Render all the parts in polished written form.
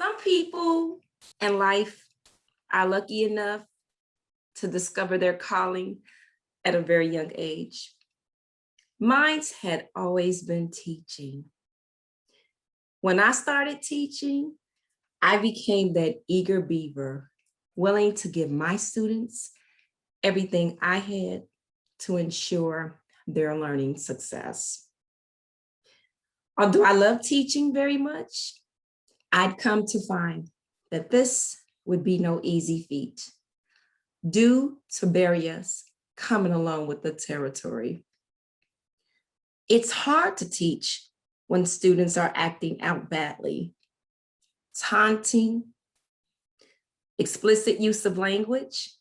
Some people in life are lucky enough to discover their calling at a very young age. Mine's had always been teaching. When I started teaching, I became that eager beaver, willing to give my students everything I had to ensure their learning success. Although I love teaching very much, I'd come to find that this would be no easy feat due to barriers coming along with the territory. It's hard to teach when students are acting out badly, taunting, explicit use of language,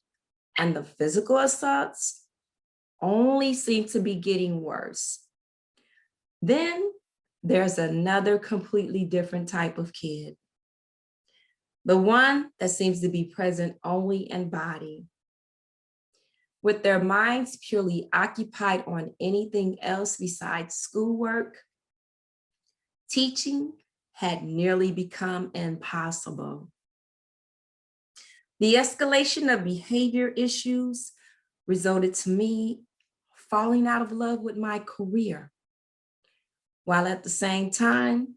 and the physical assaults only seem to be getting worse. Then there's another completely different type of kid, the one that seems to be present only in body, with their minds purely occupied on anything else besides schoolwork. Teaching had nearly become impossible. The escalation of behavior issues resulted to me falling out of love with my career, while at the same time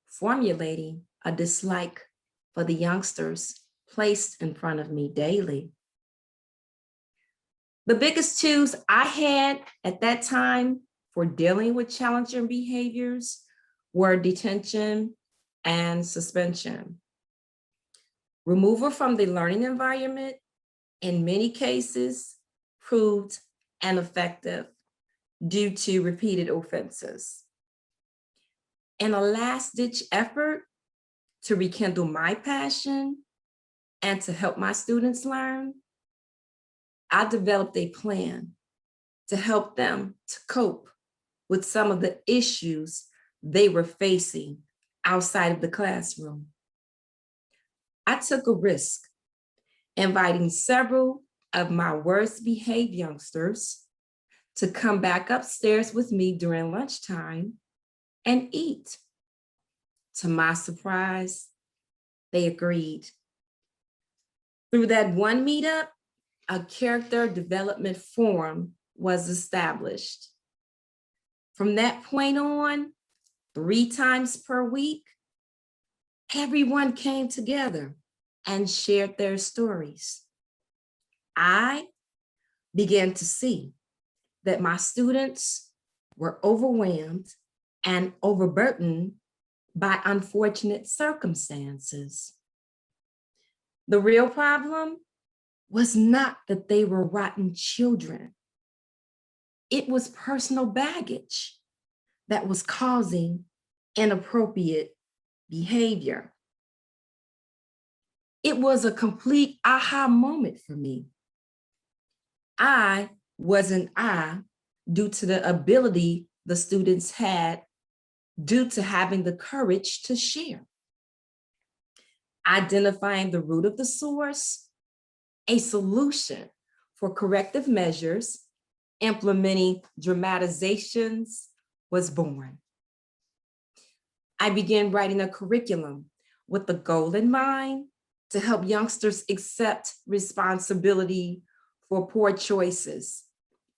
formulating a dislike for the youngsters placed in front of me daily. The biggest tools I had at that time for dealing with challenging behaviors were detention and suspension. Removal from the learning environment, in many cases, proved ineffective due to repeated offenses. In a last-ditch effort to rekindle my passion and to help my students learn, I developed a plan to help them to cope with some of the issues they were facing outside of the classroom. I took a risk, inviting several of my worst behaved youngsters to come back upstairs with me during lunchtime and eat. To my surprise, they agreed. Through that one meetup, a character development forum was established. From that point on, 3 times per week, everyone came together and shared their stories. I began to see that my students were overwhelmed and overburdened by unfortunate circumstances. The real problem was not that they were rotten children. It was personal baggage that was causing inappropriate behavior. It was a complete aha moment for me. I wasn't I due to the ability the students had due to having the courage to share. Identifying the root of the source, a solution for corrective measures, implementing dramatizations was born. I began writing a curriculum with the goal in mind to help youngsters accept responsibility for poor choices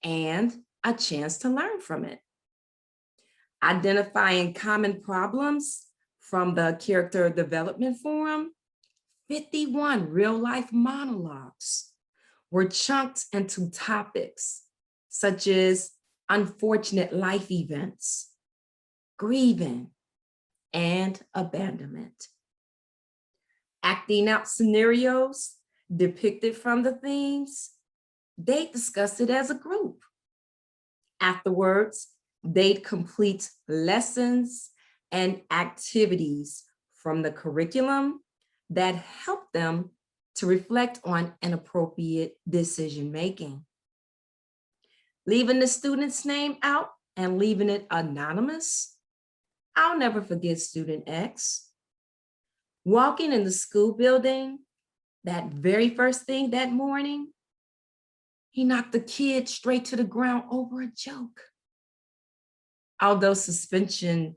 and a chance to learn from it. Identifying common problems from the Character Development Forum, 51 real-life monologues were chunked into topics such as unfortunate life events, grieving, and abandonment. Acting out scenarios depicted from the themes, they discussed it as a group. Afterwards, they'd complete lessons and activities from the curriculum that helped them to reflect on inappropriate decision-making. Leaving the student's name out and leaving it anonymous, I'll never forget student X. Walking in the school building, that very first thing that morning, he knocked the kid straight to the ground over a joke. Although suspension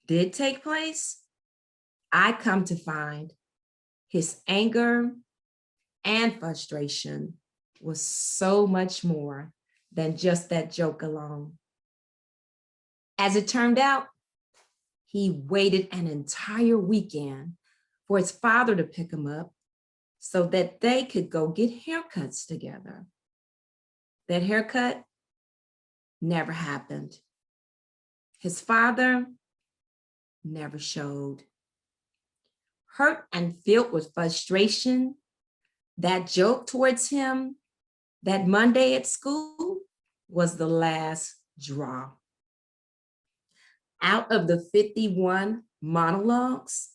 did take place, I come to find His anger and frustration was so much more than just that joke alone. As it turned out, he waited an entire weekend for his father to pick him up so that they could go get haircuts together. That haircut never happened. His father never showed. Hurt and filled with frustration, that joke towards him that Monday at school was the last draw. Out of the 51 monologues,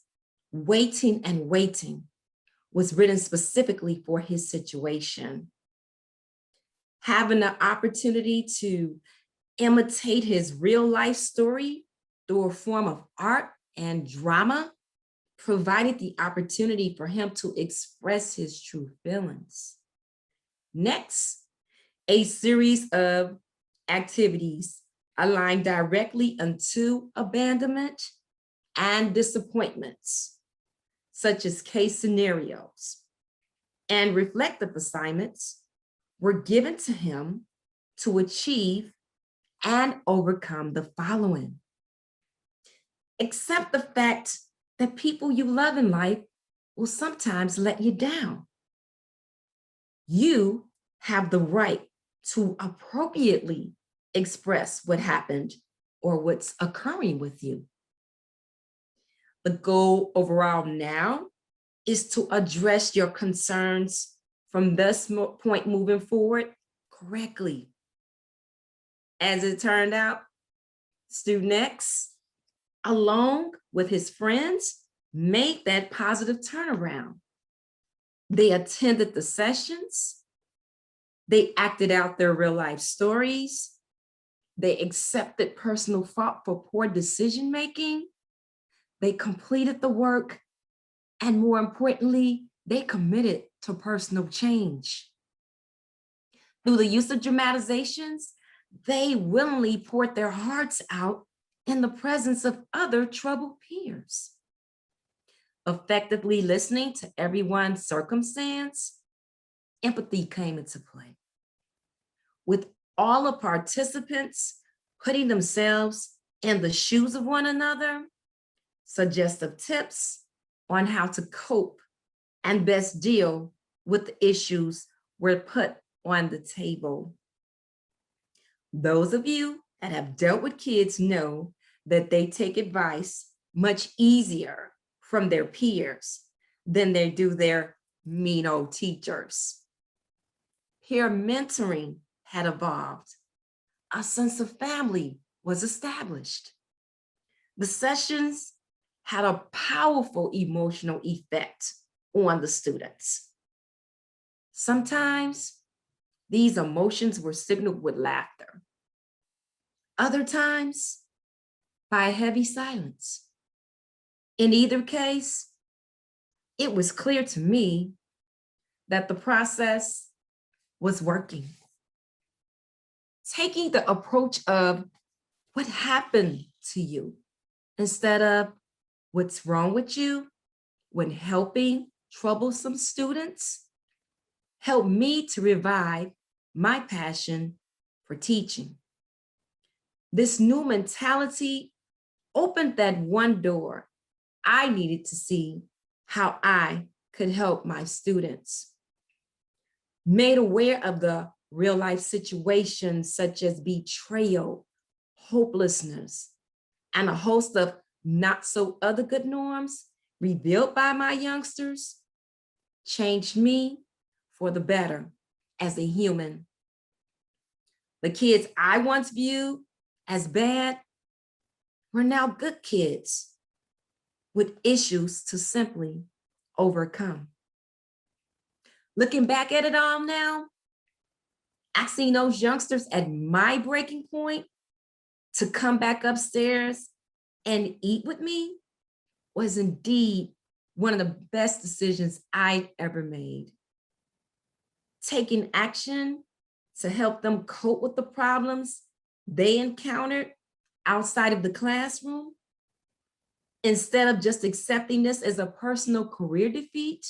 Waiting and Waiting was written specifically for his situation. Having the opportunity to imitate his real life story through a form of art and drama provided the opportunity for him to express his true feelings. Next, a series of activities aligned directly into abandonment and disappointments, such as case scenarios and reflective assignments, were given to him to achieve and overcome the following. Accept the fact that people you love in life will sometimes let you down. You have the right to appropriately express what happened or what's occurring with you. The goal overall now is to address your concerns from this point moving forward correctly. As it turned out, student X, along with his friends, made that positive turnaround. They attended the sessions, they acted out their real life stories, they accepted personal fault for poor decision-making, they completed the work, and more importantly, they committed to personal change. Through the use of dramatizations, they willingly poured their hearts out in the presence of other troubled peers. Effectively listening to everyone's circumstance, empathy came into play. With all the participants putting themselves in the shoes of one another, suggestive tips on how to cope and best deal with the issues were put on the table. Those of you that have dealt with kids know that they take advice much easier from their peers than they do their mean old teachers. Peer mentoring had evolved. A sense of family was established. The sessions had a powerful emotional effect on the students. Sometimes these emotions were signaled with laughter. Other times, by heavy silence. In either case, it was clear to me that the process was working. Taking the approach of what happened to you instead of what's wrong with you when helping troublesome students helped me to revive my passion for teaching. This new mentality opened that one door I needed to see how I could help my students. Made aware of the real life situations such as betrayal, hopelessness, and a host of not so other good norms revealed by my youngsters, changed me for the better as a human. The kids I once viewed as bad were now good kids with issues to simply overcome. Looking back at it all now, asking those youngsters at my breaking point to come back upstairs and eat with me was indeed one of the best decisions I ever made. Taking action to help them cope with the problems they encountered outside of the classroom Instead of just accepting this as a personal career defeat,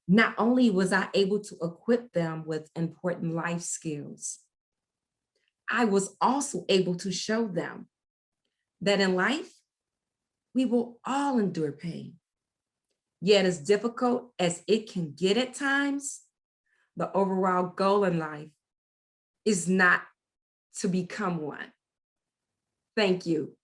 not only was I able to equip them with important life skills, I was also able to show them that in life, we will all endure pain. Yet, as difficult as it can get at times, the overall goal in life is not to become one. Thank you.